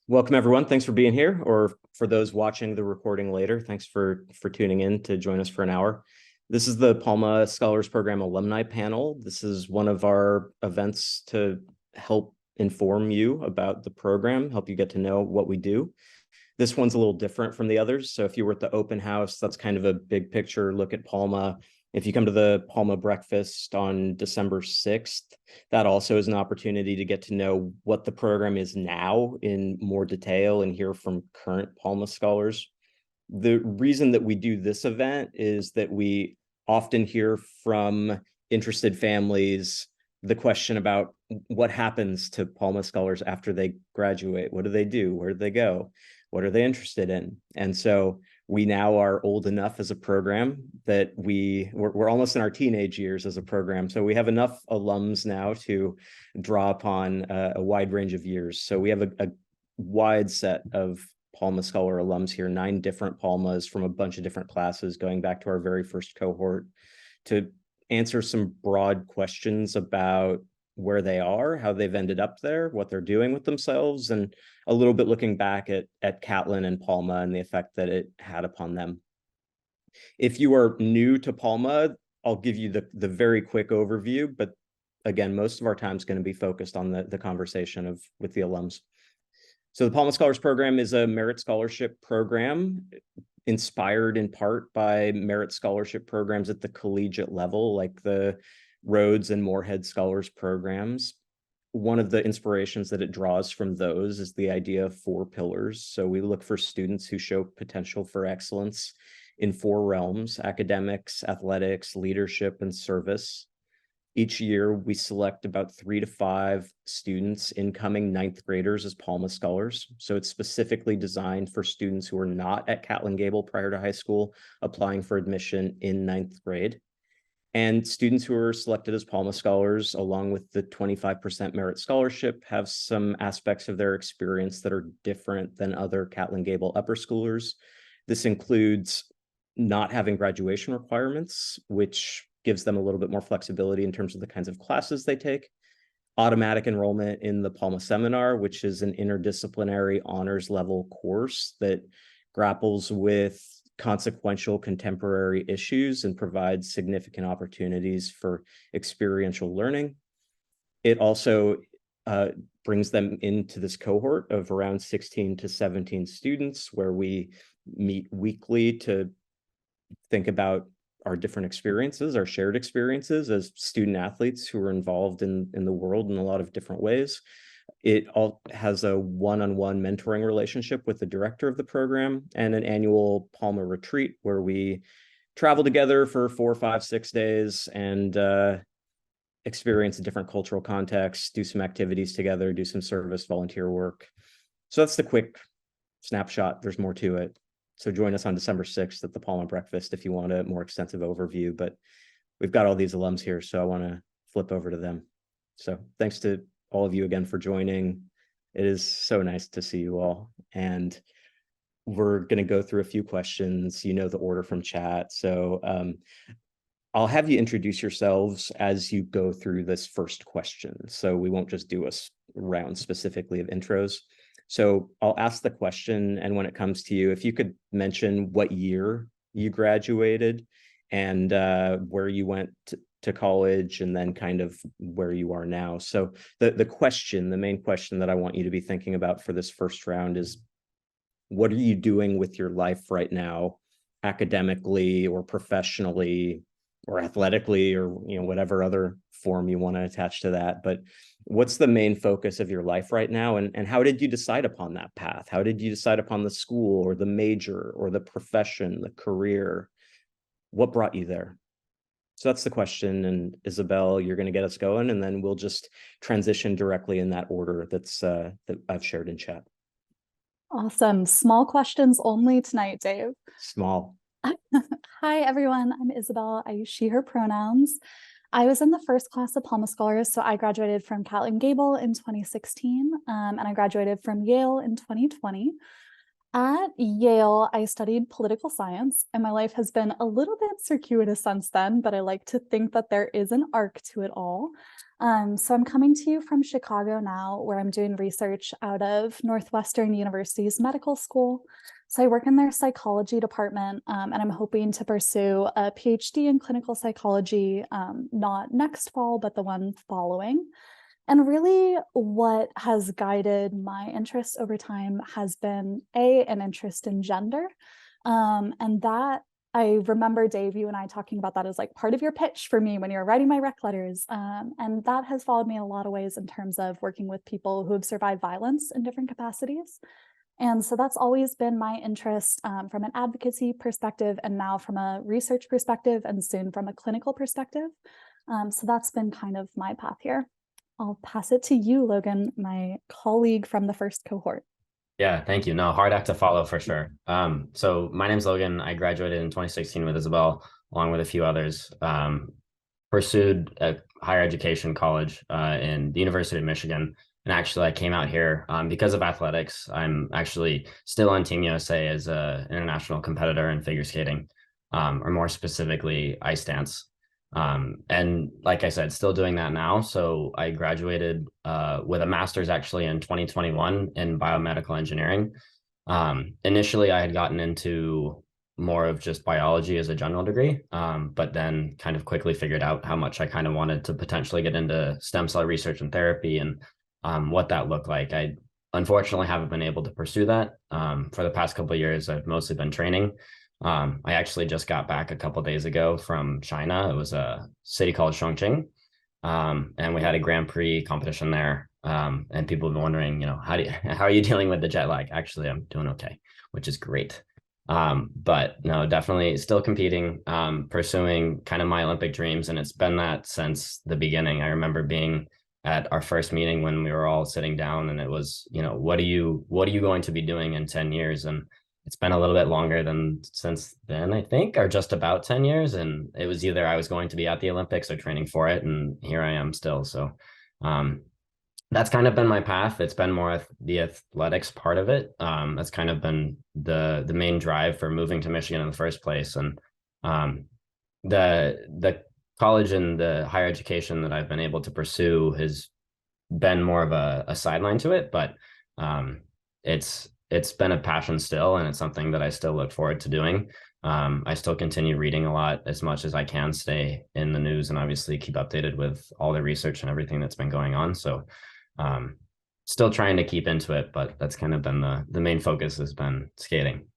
Welcome, everyone. Thanks for being here, or for those watching the recording later, thanks for tuning in to join us for an hour. This is the Palma Scholars Program Alumni Panel. This is one of our events to help inform you about the program, help you get to know what we do. This one's a little different from the others. So if you were at the open house, that's kind of a big picture look at Palma. If you come to the Palma breakfast on December 6th, that also is an opportunity to get to know what the program is now in more detail and hear from current Palma scholars. The reason that we do this event is that we often hear from interested families the question about what happens to Palma scholars after they graduate. What do they do? Where do they go? What are they interested in? And so we now are old enough as a program that we're almost in our teenage years as a program. So we have enough alums now to draw upon a wide range of years. So we have a wide set of Palma Scholar alums here, 9 different Palmas from a bunch of different classes, going back to our very first cohort, to answer some broad questions about where they are, how they've ended up there, what they're doing with themselves, and a little bit looking back at Catlin and Palma and the effect that it had upon them. If you are new to Palma, I'll give you the very quick overview, but again, most of our time is going to be focused on the conversation with the alums. So the Palma Scholars Program is a merit scholarship program inspired in part by merit scholarship programs at the collegiate level, like the Rhodes and Moorhead Scholars programs. One of the inspirations that it draws from those is the idea of 4 pillars. So we look for students who show potential for excellence in 4 realms: academics, athletics, leadership, and service. Each year, we select about 3 to 5 students, incoming 9th graders, as Palma Scholars. So it's specifically designed for students who are not at Catlin Gabel prior to high school, applying for admission in 9th grade. And students who are selected as Palma Scholars, along with the 25% merit scholarship, have some aspects of their experience that are different than other Catlin Gabel upper schoolers. This includes not having graduation requirements, which gives them a little bit more flexibility in terms of the kinds of classes they take. Automatic enrollment in the Palma Seminar, which is an interdisciplinary honors level course that grapples with consequential contemporary issues and provides significant opportunities for experiential learning. It also brings them into this cohort of around 16 to 17 students, where we meet weekly to think about our different experiences, our shared experiences as student athletes who are involved in the world in a lot of different ways. It all has a one-on-one mentoring relationship with the director of the program, and an annual Palma retreat where we travel together for 4, 5, 6 days and experience a different cultural context, do some activities together, do some service volunteer work. So that's the quick snapshot. There's more to it. So join us on December 6th at the Palma breakfast if you want a more extensive overview, but we've got all these alums here, so I want to flip over to them. So thanks to all of you again for joining. It is so nice to see you all. And we're going to go through a few questions. You know the order from chat. So I'll have you introduce yourselves as you go through this first question. So we won't just do a round specifically of intros. So I'll ask the question, and when it comes to you, if you could mention what year you graduated and where you went to college, and then kind of where you are now. So the main question that I want you to be thinking about for this first round is, what are you doing with your life right now, academically or professionally or athletically, or whatever other form you want to attach to that? But what's the main focus of your life right now, and how did you decide upon that path? How did you decide upon the school or the major or the profession, the career? What brought you there? So that's the question. And Isabel, you're going to get us going, and then we'll just transition directly in that order that I've shared in chat. Awesome. Small questions only tonight, Dave. Small. Hi, everyone. I'm Isabel. I use she, her pronouns. I was in the first class of Palma Scholars, so I graduated from Catlin Gabel in 2016, and I graduated from Yale in 2020. At Yale, I studied political science, and my life has been a little bit circuitous since then, but I like to think that there is an arc to it all. So I'm coming to you from Chicago now, where I'm doing research out of Northwestern University's medical school. So I work in their psychology department, and I'm hoping to pursue a PhD in clinical psychology, not next fall, but the one following. And really what has guided my interest over time has been an interest in gender. And that I remember, Dave, you and I talking about that as like part of your pitch for me when you were writing my rec letters. And that has followed me in a lot of ways in terms of working with people who have survived violence in different capacities. And so that's always been my interest from an advocacy perspective, and now from a research perspective, and soon from a clinical perspective. So that's been kind of my path here. I'll pass it to you, Logan, my colleague from the first cohort. Yeah, thank you. No, hard act to follow for sure. So my name's Logan. I graduated in 2016 with Isabel, along with a few others. Pursued a higher education college in the University of Michigan. And actually, I came out here because of athletics. I'm actually still on Team USA as an international competitor in figure skating, or more specifically, ice dance. And like I said, still doing that now. So I graduated with a master's actually in 2021 in biomedical engineering. Initially, I had gotten into more of just biology as a general degree, but then kind of quickly figured out how much I kind of wanted to potentially get into stem cell research and therapy, and what that looked like. I unfortunately haven't been able to pursue that. For the past couple of years, I've mostly been training. I actually just got back a couple of days ago from China. It was a city called Chongqing, and we had a Grand Prix competition there. And people have been wondering, how are you dealing with the jet lag? Actually, I'm doing okay, which is great. But no, definitely still competing, pursuing kind of my Olympic dreams, and it's been that since the beginning. I remember being at our first meeting when we were all sitting down, and it was, what are you going to be doing in 10 years? And it's been a little bit longer than since then, I think, or just about 10 years. And it was either I was going to be at the Olympics or training for it. And here I am still. So that's kind of been my path. It's been more the athletics part of it. That's kind of been the main drive for moving to Michigan in the first place. And the college and the higher education that I've been able to pursue has been more of a sideline to it, but it's been a passion still, and it's something that I still look forward to doing. I still continue reading a lot as much as I can, stay in the news, and obviously keep updated with all the research and everything that's been going on. So still trying to keep into it, but that's kind of been the main focus has been skating.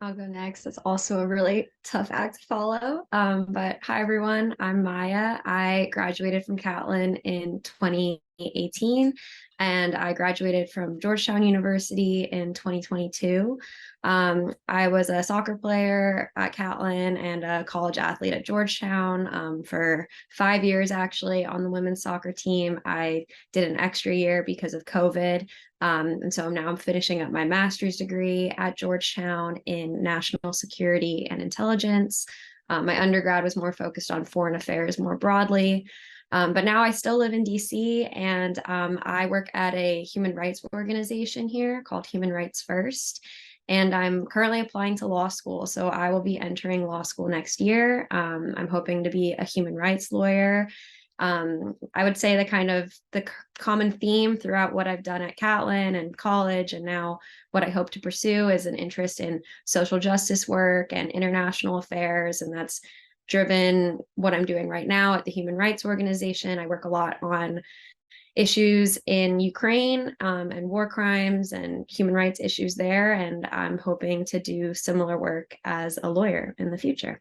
I'll go next. It's also a really tough act to follow. But hi, everyone. I'm Maya. I graduated from Catlin in 2018, and I graduated from Georgetown University in 2022. I was a soccer player at Catlin and a college athlete at Georgetown for 5 years, actually, on the women's soccer team. I did an extra year because of COVID. And so I'm finishing up my master's degree at Georgetown in national security and intelligence. My undergrad was more focused on foreign affairs more broadly. But now I still live in DC, and I work at a human rights organization here called Human Rights First. And I'm currently applying to law school. So I will be entering law school next year. I'm hoping to be a human rights lawyer. I would say the common theme throughout what I've done at Catlin and college, and now what I hope to pursue, is an interest in social justice work and international affairs. And that's driven what I'm doing right now at the Human Rights Organization. I work a lot on issues in Ukraine and war crimes and human rights issues there. And I'm hoping to do similar work as a lawyer in the future.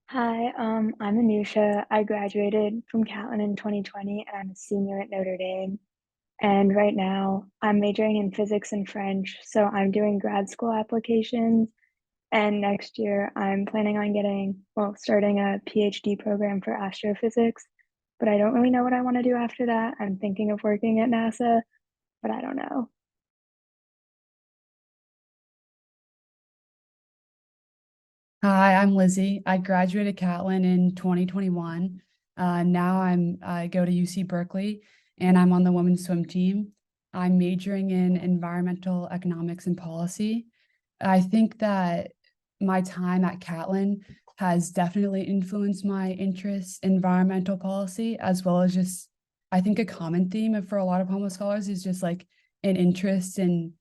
Hi, I'm Anusha. I graduated from Catlin in 2020, and I'm a senior at Notre Dame. And right now, I'm majoring in physics and French, so I'm doing grad school applications. And next year, I'm planning on starting a PhD program for astrophysics. But I don't really know what I want to do after that. I'm thinking of working at NASA, but I don't know. Hi, I'm Lizzie. I graduated Catlin in 2021. Now I go to UC Berkeley, and I'm on the women's swim team. I'm majoring in environmental economics and policy. I think that my time at Catlin has definitely influenced my interests in environmental policy, as well as just, I think a common theme for a lot of Palma scholars is just like an interest in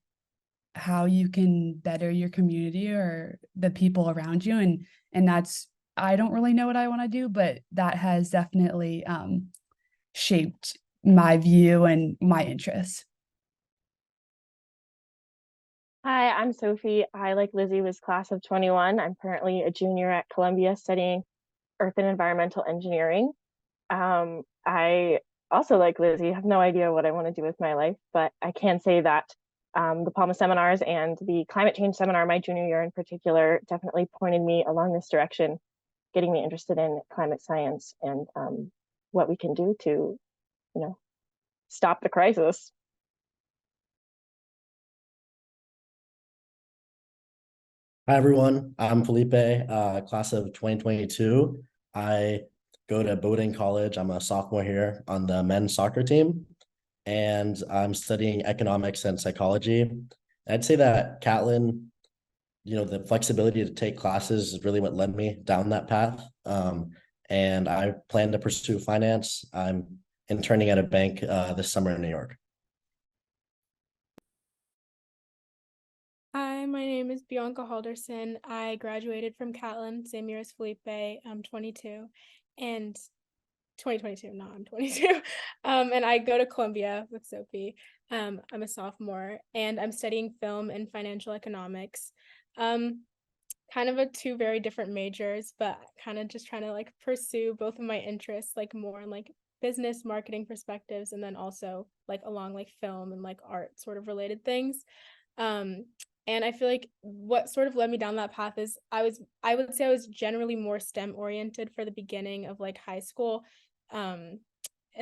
how you can better your community or the people around you. And that's, I don't really know what I want to do, but that has definitely shaped my view and my interests. Hi, I'm Sophie. I, like Lizzie, was class of 21. I'm currently a junior at Columbia studying earth and environmental engineering. I also, like Lizzie, have no idea what I want to do with my life, but I can say that the Palma seminars and the climate change seminar my junior year in particular definitely pointed me along this direction, getting me interested in climate science and what we can do to, stop the crisis. Hi everyone, I'm Felipe, class of 2022. I go to Bowdoin College. I'm a sophomore here on the men's soccer team, and I'm studying economics and psychology. I'd say that Catlin, the flexibility to take classes is really what led me down that path. And I plan to pursue finance. I'm interning at a bank this summer in New York. Hi, my name is Bianca Halderson. I graduated from Catlin, same year as Felipe. I'm 22 and 2022, no, I'm 22. And I go to Columbia with Sophie. I'm a sophomore and I'm studying film and financial economics. Kind of two very different majors, but kind of just trying to like pursue both of my interests, like more in like business marketing perspectives, and then also like along like film and like art sort of related things. And I feel like what sort of led me down that path is I would say I was generally more STEM oriented for the beginning of like high school. And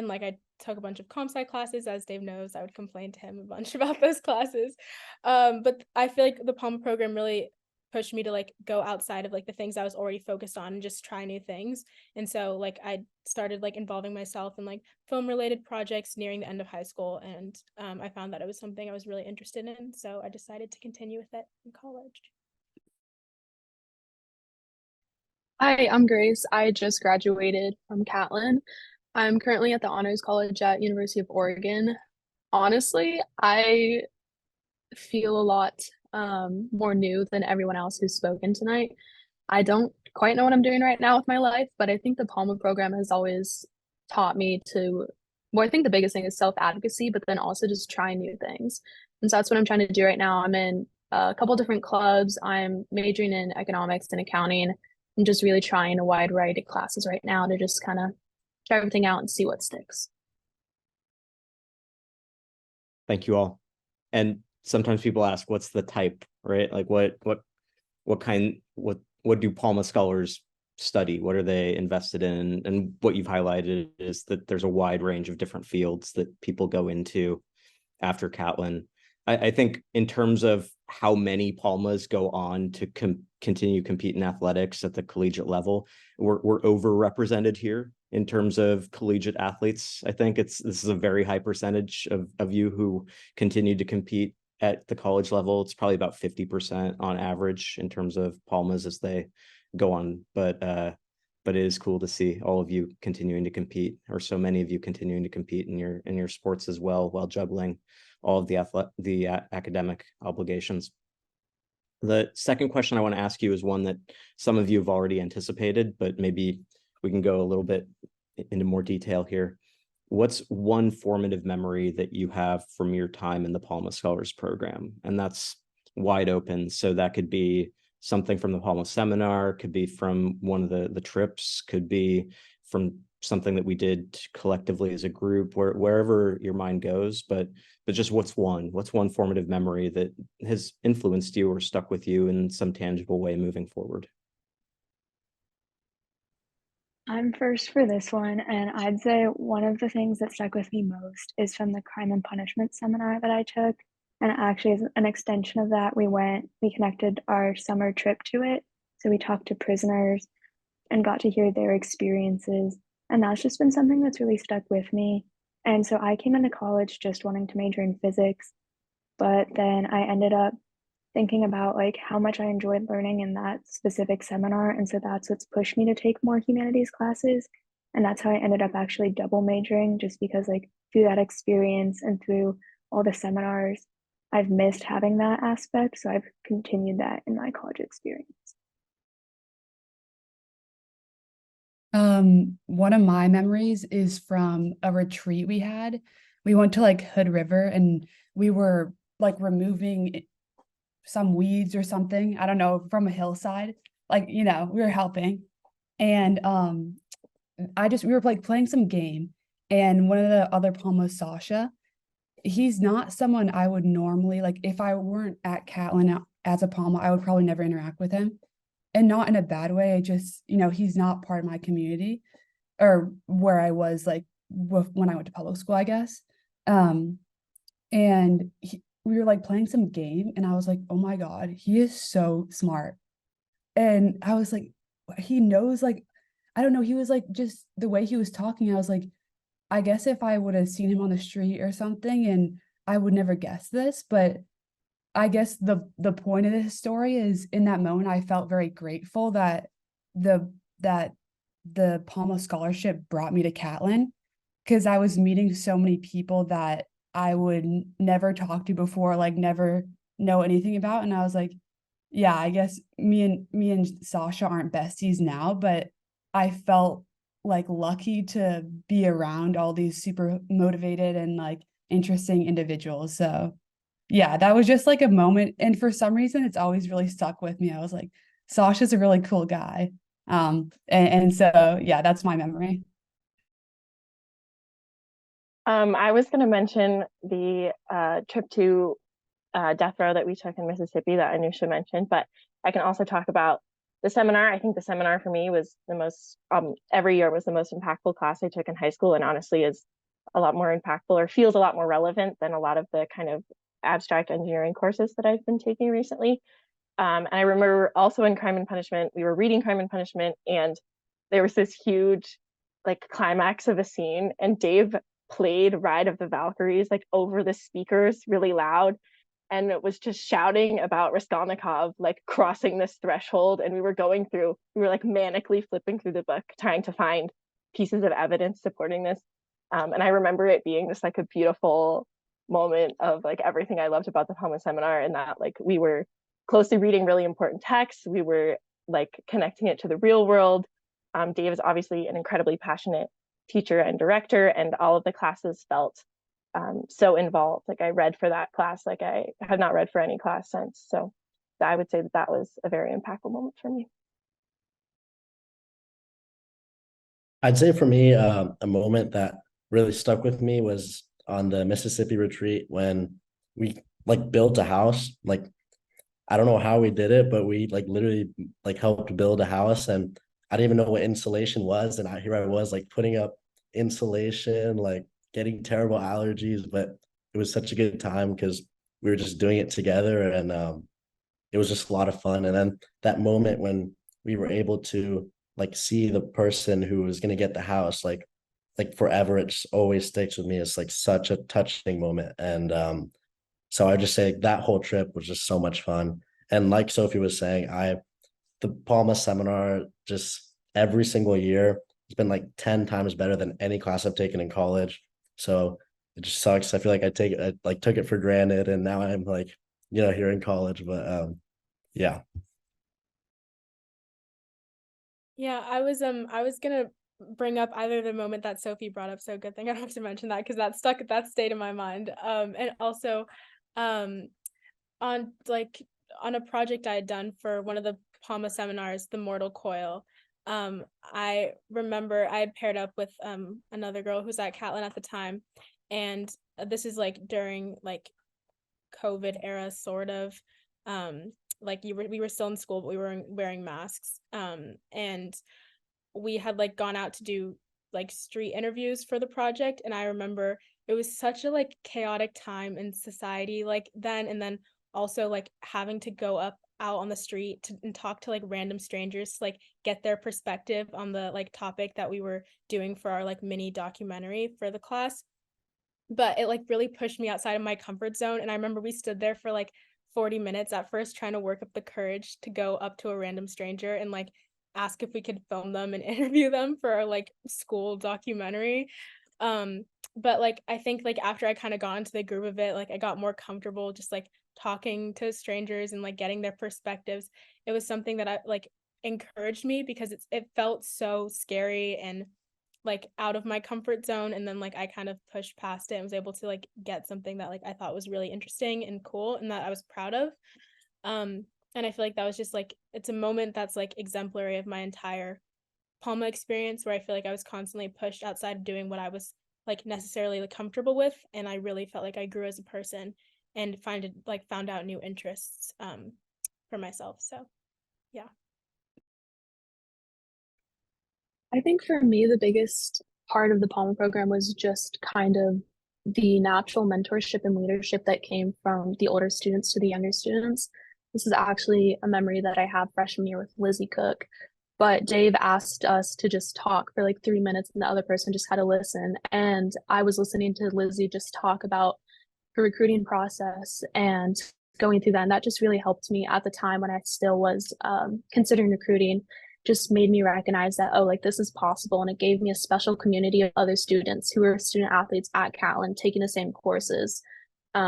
like I took a bunch of comp sci classes, as Dave knows. I would complain to him a bunch about those classes. But I feel like the Palma program really pushed me to like go outside of like the things I was already focused on and just try new things. And so like I started like involving myself in like film related projects nearing the end of high school, and I found that it was something I was really interested in, so I decided to continue with it in college. Hi, I'm Grace. I just graduated from Catlin. I'm currently at the Honors College at University of Oregon. Honestly, I feel a lot more new than everyone else who's spoken tonight. I don't quite know what I'm doing right now with my life, but I think the Palma program has always taught me to, well, I think the biggest thing is self-advocacy, but then also just trying new things. And so that's what I'm trying to do right now. I'm in a couple different clubs. I'm majoring in economics and accounting. I'm just really trying a wide variety of classes right now to just kind of try everything out and see what sticks. Thank you all. And sometimes people ask, what's the type, right? Like what do Palma scholars study? What are they invested in? And what you've highlighted is that there's a wide range of different fields that people go into after Catlin. I think in terms of how many Palmas go on to continue compete in athletics at the collegiate level, we're overrepresented here in terms of collegiate athletes. I think this is a very high percentage of you who continue to compete at the college level. It's probably about 50% on average in terms of Palmas as they go on. But it is cool to see all of you continuing to compete, or so many of you continuing to compete in your sports as well, while juggling all of the academic obligations. The second question I want to ask you is one that some of you have already anticipated, but maybe we can go a little bit into more detail here. What's one formative memory that you have from your time in the Palma Scholars program? And that's wide open. So that could be something from the Palma seminar, could be from one of the trips, could be from something that we did collectively as a group, wherever your mind goes, but just what's one formative memory that has influenced you or stuck with you in some tangible way moving forward? I'm first for this one, and I'd say one of the things that stuck with me most is from the crime and punishment seminar that I took. And actually, as an extension of that, we connected our summer trip to it. So we talked to prisoners and got to hear their experiences. And that's just been something that's really stuck with me. And so I came into college just wanting to major in physics, but then I ended up thinking about like how much I enjoyed learning in that specific seminar. And so that's what's pushed me to take more humanities classes. And that's how I ended up actually double majoring, just because like through that experience and through all the seminars, I've missed having that aspect. So I've continued that in my college experience. One of my memories is from a retreat we had. We went to like Hood River and we were like removing some weeds or something, I don't know, from a hillside. Like, you know, we were helping. And we were like playing some game, and one of the other Palmas, Sasha, he's not someone I would normally, like, if I weren't at Catlin as a Palma, I would probably never interact with him. And not in a bad way, just, you know, he's not part of my community or where I was like when I went to public school, I guess. And we were like playing some game and I was like, oh my God, he is so smart. And I was like, he knows, like, I don't know, he was like, just the way he was talking, I was like, I guess if I would have seen him on the street or something, and I would never guess this, but I guess the point of this story is in that moment, I felt very grateful that the Palma Scholarship brought me to Catlin, because I was meeting so many people that I would never talk to before, like never know anything about. And I was like, yeah, I guess me and Sasha aren't besties now, but I felt like lucky to be around all these super motivated and like interesting individuals. So yeah, that was just like a moment. And for some reason, it's always really stuck with me. I was like, Sasha's a really cool guy. And so, yeah, that's my memory. I was going to mention the trip to death row that we took in Mississippi that Anusha mentioned, but I can also talk about the seminar. I think the seminar for me was the most, every year was the most impactful class I took in high school, and honestly is a lot more impactful or feels a lot more relevant than a lot of the kind of abstract engineering courses that I've been taking recently. And I remember also in Crime and Punishment, we were reading Crime and Punishment, and there was this huge like climax of a scene, and Dave played Ride of the Valkyries like over the speakers really loud, and it was just shouting about Raskolnikov like crossing this threshold. And we were like manically flipping through the book trying to find pieces of evidence supporting this. And I remember it being just like a beautiful moment of like everything I loved about the Palma seminar, and that like we were closely reading really important texts. We were like connecting it to the real world. Dave is obviously an incredibly passionate teacher and director, and all of the classes felt so involved. Like I read for that class like I had not read for any class since. So I would say that that was a very impactful moment for me. I'd say for me, a moment that really stuck with me was on the Mississippi retreat when we like built a house. Like, I don't know how we did it, but we like literally like helped build a house, and I didn't even know what insulation was. And here I was like putting up insulation, like getting terrible allergies, but it was such a good time because we were just doing it together, and it was just a lot of fun. And then that moment when we were able to like see the person who was going to get the house, like forever, it just always sticks with me. It's like such a touching moment. And so I just say that whole trip was just so much fun. And like Sophie was saying, the Palma seminar just every single year has been like 10 times better than any class I've taken in college. So it just sucks. I feel like I like took it for granted, and now I'm like, here in college. But yeah. Yeah, I was gonna bring up either the moment that Sophie brought up, so good thing I don't have to mention that because that stayed in my mind. And also on a project I had done for one of the Palma seminars, the Mortal Coil. I remember I had paired up with another girl who's at Catlin at the time, and this is like during like COVID era sort of. Like we were still in school, but we were wearing masks. And we had like gone out to do like street interviews for the project, and I remember it was such a like chaotic time in society like then, and then also like having to go up out on the street and talk to like random strangers to like get their perspective on the like topic that we were doing for our like mini documentary for the class. But it like really pushed me outside of my comfort zone, and I remember we stood there for like 40 minutes at first trying to work up the courage to go up to a random stranger and like ask if we could film them and interview them for our like school documentary. But like I think like after I kind of got into the groove of it, like I got more comfortable just like talking to strangers and like getting their perspectives. It was something that I like encouraged me because it felt so scary and like out of my comfort zone, and then like I kind of pushed past it and was able to like get something that like I thought was really interesting and cool and that I was proud of. And I feel like that was just like it's a moment that's like exemplary of my entire Palma experience, where I feel like I was constantly pushed outside of doing what I was like necessarily like, comfortable with, and I really felt like I grew as a person and found out new interests for myself. So yeah. I think for me, the biggest part of the Palma program was just kind of the natural mentorship and leadership that came from the older students to the younger students. This is actually a memory that I have freshman year with Lizzie Cook, but Dave asked us to just talk for like 3 minutes and the other person just had to listen. And I was listening to Lizzie just talk about her recruiting process and going through that. And that just really helped me at the time when I still was considering recruiting, just made me recognize that, oh, like this is possible. And it gave me a special community of other students who were student athletes at Catlin taking the same courses,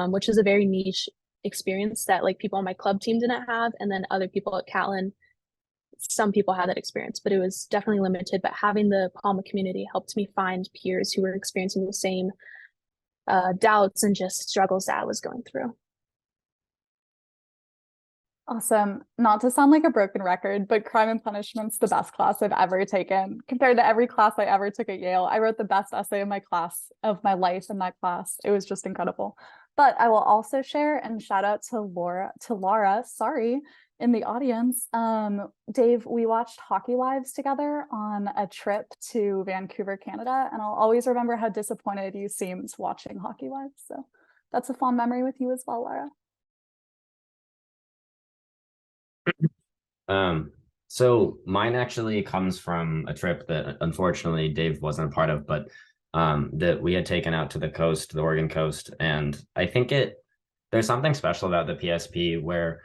which is a very niche experience that like people on my club team didn't have. And then other people at Catlin, some people had that experience, but it was definitely limited. But having the Palma community helped me find peers who were experiencing the same doubts and just struggles that I was going through. Awesome. Not to sound like a broken record, but Crime and Punishment's the best class I've ever taken. Compared to every class I ever took at Yale, I wrote the best essay of my life in that class. It was just incredible. But I will also share and shout out to Laura, sorry, in the audience. Dave, we watched Hockey Wives together on a trip to Vancouver, Canada, and I'll always remember how disappointed you seemed watching Hockey Wives. So that's a fond memory with you as well, Laura. So mine actually comes from a trip that unfortunately Dave wasn't a part of, but that we had taken out to the coast, the Oregon coast. And I think there's something special about the PSP where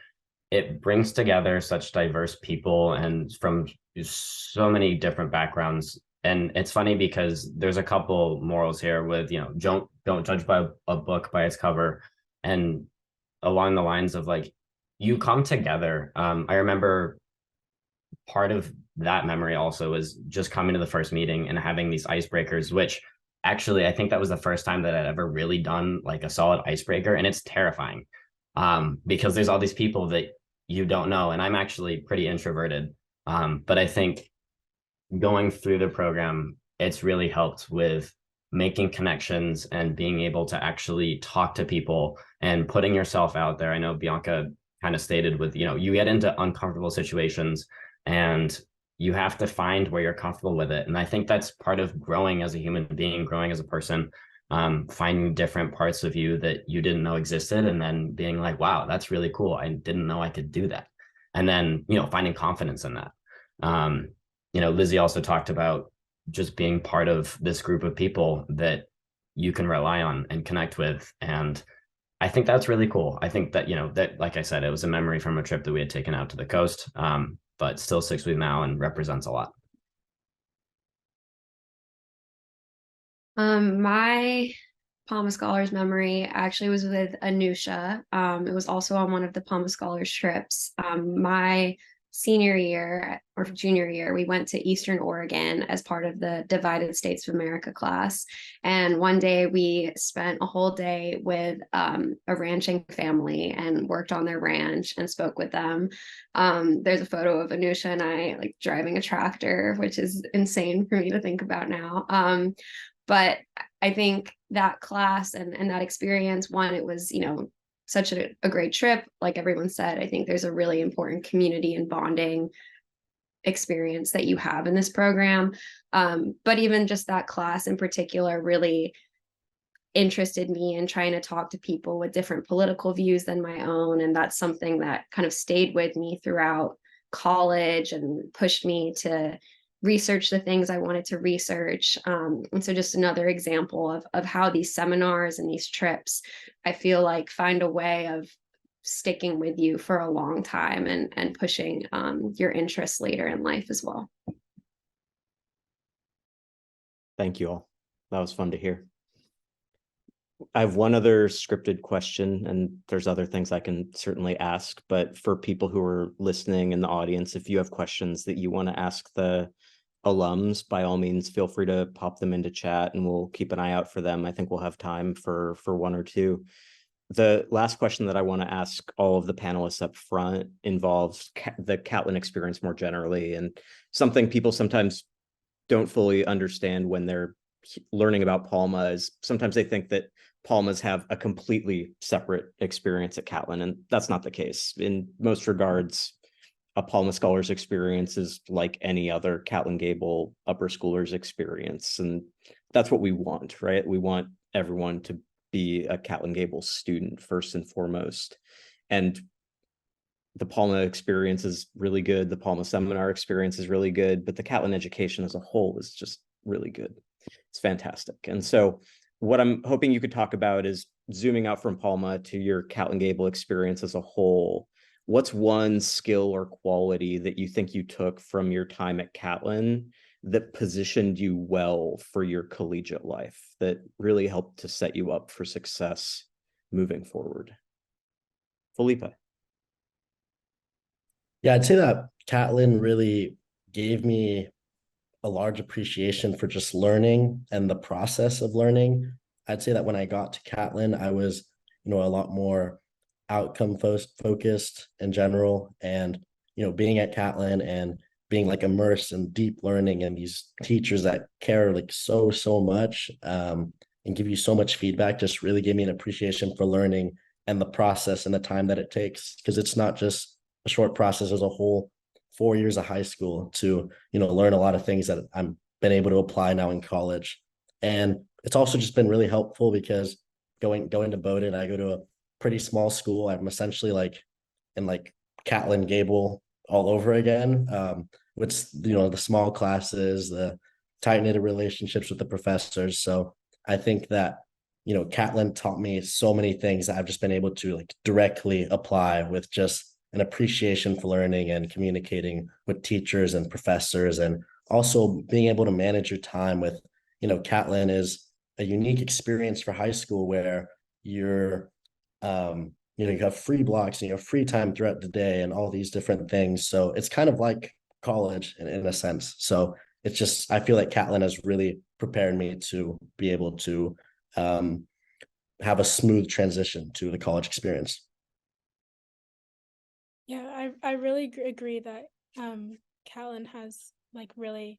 it brings together such diverse people and from so many different backgrounds. And it's funny because there's a couple morals here with, don't judge by a book by its cover, and along the lines of like, you come together. I remember part of that memory also was just coming to the first meeting and having these icebreakers, which actually I think that was the first time that I'd ever really done like a solid icebreaker. And it's terrifying because there's all these people that you don't know. And I'm actually pretty introverted. But I think going through the program, it's really helped with making connections and being able to actually talk to people and putting yourself out there. I know Bianca kind of stated with, you get into uncomfortable situations and you have to find where you're comfortable with it. And I think that's part of growing as a human being, growing as a person, finding different parts of you that you didn't know existed, and then being like, wow, that's really cool. I didn't know I could do that. And then, finding confidence in that. Lizzie also talked about just being part of this group of people that you can rely on and connect with. And I think that's really cool. I think that, that, like I said, it was a memory from a trip that we had taken out to the coast, but still sticks with me now and represents a lot. My Palma Scholars memory actually was with Anusha. It was also on one of the Palma Scholars trips. My senior year or junior year, we went to Eastern Oregon as part of the Divided States of America class. And one day we spent a whole day with a ranching family and worked on their ranch and spoke with them. There's a photo of Anusha and I like driving a tractor, which is insane for me to think about now. But I think that class and that experience, one, it was, such a great trip. Like everyone said, I think there's a really important community and bonding experience that you have in this program. But even just that class in particular really interested me in trying to talk to people with different political views than my own. And that's something that kind of stayed with me throughout college and pushed me to research the things I wanted to research. And so just another example of how these seminars and these trips, I feel like, find a way of sticking with you for a long time and pushing your interests later in life as well. Thank you all. That was fun to hear. I have one other scripted question, and there's other things I can certainly ask, but for people who are listening in the audience, if you have questions that you want to ask the alums, by all means, feel free to pop them into chat and we'll keep an eye out for them. I think we'll have time for one or two. The last question that I want to ask all of the panelists up front involves the Catlin experience more generally, and something people sometimes don't fully understand when they're learning about Palma is sometimes they think that Palmas have a completely separate experience at Catlin, and that's not the case. In most regards, a Palma Scholars experience is like any other Catlin Gabel upper schoolers experience, and that's what we want, right? We want everyone to be a Catlin Gabel student first and foremost. And the Palma experience is really good. The Palma seminar experience is really good, but the Catlin education as a whole is just really good. It's fantastic. And so what I'm hoping you could talk about is zooming out from Palma to your Catlin Gabel experience as a whole. What's one skill or quality that you think you took from your time at Catlin that positioned you well for your collegiate life, that really helped to set you up for success moving forward? Felipe. Yeah, I'd say that Catlin really gave me a large appreciation for just learning and the process of learning. I'd say that when I got to Catlin, I was, a lot more outcome focused in general. And, being at Catlin and being like immersed in deep learning and these teachers that care like so much and give you so much feedback just really gave me an appreciation for learning and the process and the time that it takes, because it's not just a short process. As a whole 4 years of high school to learn a lot of things that I'm been able to apply now in college. And it's also just been really helpful because going to Bowdoin, I go to a pretty small school. I'm essentially like in like Catlin Gabel all over again, with the small classes, the tight-knit relationships with the professors. So I think that Catlin taught me so many things that I've just been able to like directly apply with just an appreciation for learning and communicating with teachers and professors, and also being able to manage your time with, Catlin is a unique experience for high school where you're, you have free blocks and you have free time throughout the day and all these different things. So it's kind of like college in a sense. So it's just, I feel like Catlin has really prepared me to be able to have a smooth transition to the college experience. Yeah, I really agree that Catlin has like really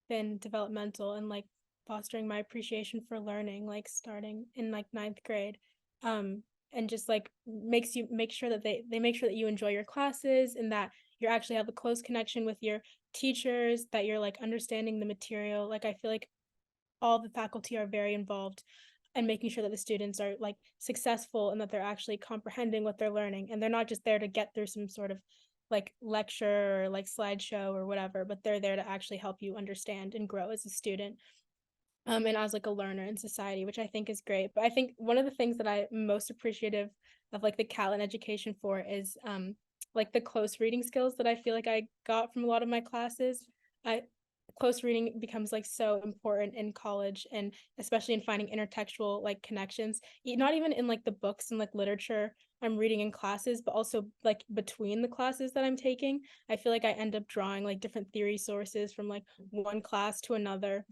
been developmental and like fostering my appreciation for learning, like starting in like 9th grade, and just like make sure that they make sure that you enjoy your classes and that you actually have a close connection with your teachers, that you're like understanding the material. Like I feel like all the faculty are very involved and making sure that the students are like successful and that they're actually comprehending what they're learning, and they're not just there to get through some sort of like lecture or like slideshow or whatever, but they're there to actually help you understand and grow as a student, and as like a learner in society, which I think is great. But I think one of the things that I'm most appreciative of like the Catlin education for is like the close reading skills that I feel like I got from a lot of my classes. Close reading becomes like so important in college, and especially in finding intertextual like connections, not even in like the books and like literature I'm reading in classes, but also like between the classes that I'm taking. I feel like I end up drawing like different theory sources from like one class to another,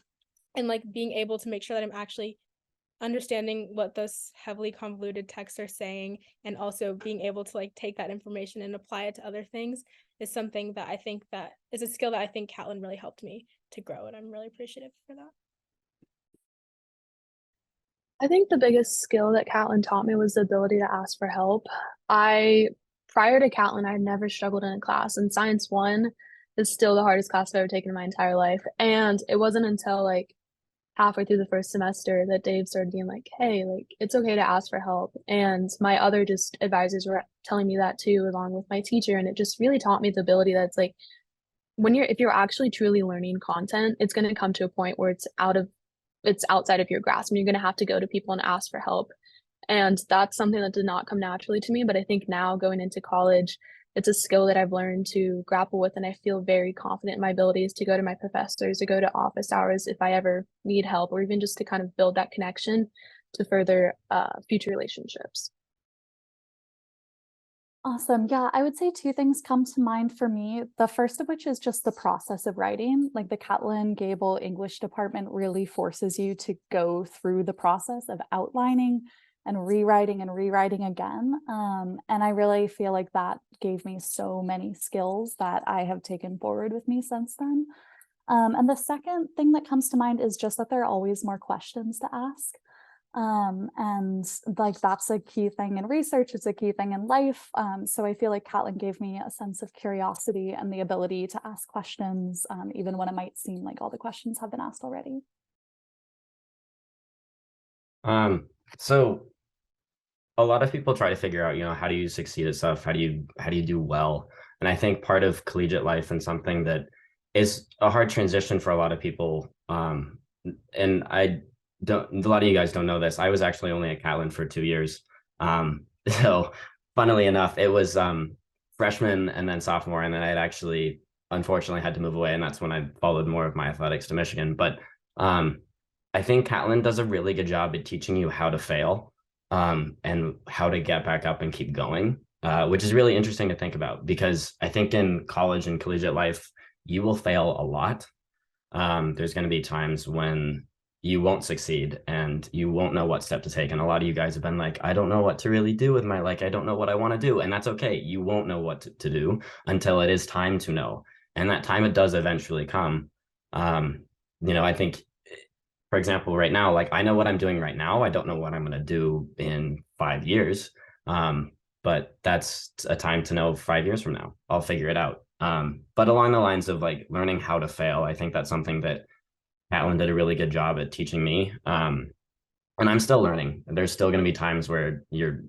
and like being able to make sure that I'm actually understanding what those heavily convoluted texts are saying, and also being able to like take that information and apply it to other things is something that I think that is a skill that I think Catlin really helped me to grow, and I'm really appreciative for that. I think the biggest skill that Catlin taught me was the ability to ask for help. Prior to Catlin, I had never struggled in a class, and Science 1 is still the hardest class I've ever taken in my entire life. And it wasn't until like halfway through the first semester that Dave started being like, hey, like it's okay to ask for help. And my other just advisors were telling me that too, along with my teacher. And it just really taught me the ability that it's like if you're actually truly learning content, it's going to come to a point where it's outside of your grasp, and you're going to have to go to people and ask for help. And that's something that did not come naturally to me. But I think now going into college, it's a skill that I've learned to grapple with. And I feel very confident in my abilities to go to my professors, to go to office hours if I ever need help, or even just to kind of build that connection to further future relationships. Awesome. Yeah, I would say two things come to mind for me. The first of which is just the process of writing. Like the Catlin Gabel English department really forces you to go through the process of outlining and rewriting again. And I really feel like that gave me so many skills that I have taken forward with me since then. And the second thing that comes to mind is just that there are always more questions to ask. And like that's a key thing in research, it's a key thing in life. So I feel like Catlin gave me a sense of curiosity and the ability to ask questions, even when it might seem like all the questions have been asked already. So a lot of people try to figure out, how do you succeed at stuff? How do you do well? And I think part of collegiate life and something that is a hard transition for a lot of people. And a lot of you guys don't know this. I was actually only at Catlin for 2 years. So funnily enough, it was freshman and then sophomore, and then I'd actually unfortunately had to move away, and that's when I followed more of my athletics to Michigan. But I think Catlin does a really good job at teaching you how to fail, and how to get back up and keep going, which is really interesting to think about, because I think in college and collegiate life, you will fail a lot. There's going to be times when you won't succeed and you won't know what step to take. And a lot of you guys have been like, I don't know what to really do with my, I don't know what I want to do. And that's okay. You won't know what to do until it is time to know. And that time, it does eventually come. I think, for example, right now, I know what I'm doing right now. I don't know what I'm going to do in 5 years. But that's a time to know 5 years from now. I'll figure it out. But along the lines of learning how to fail, I think that's something that Catlin did a really good job at teaching me. And I'm still learning. There's still going to be times where you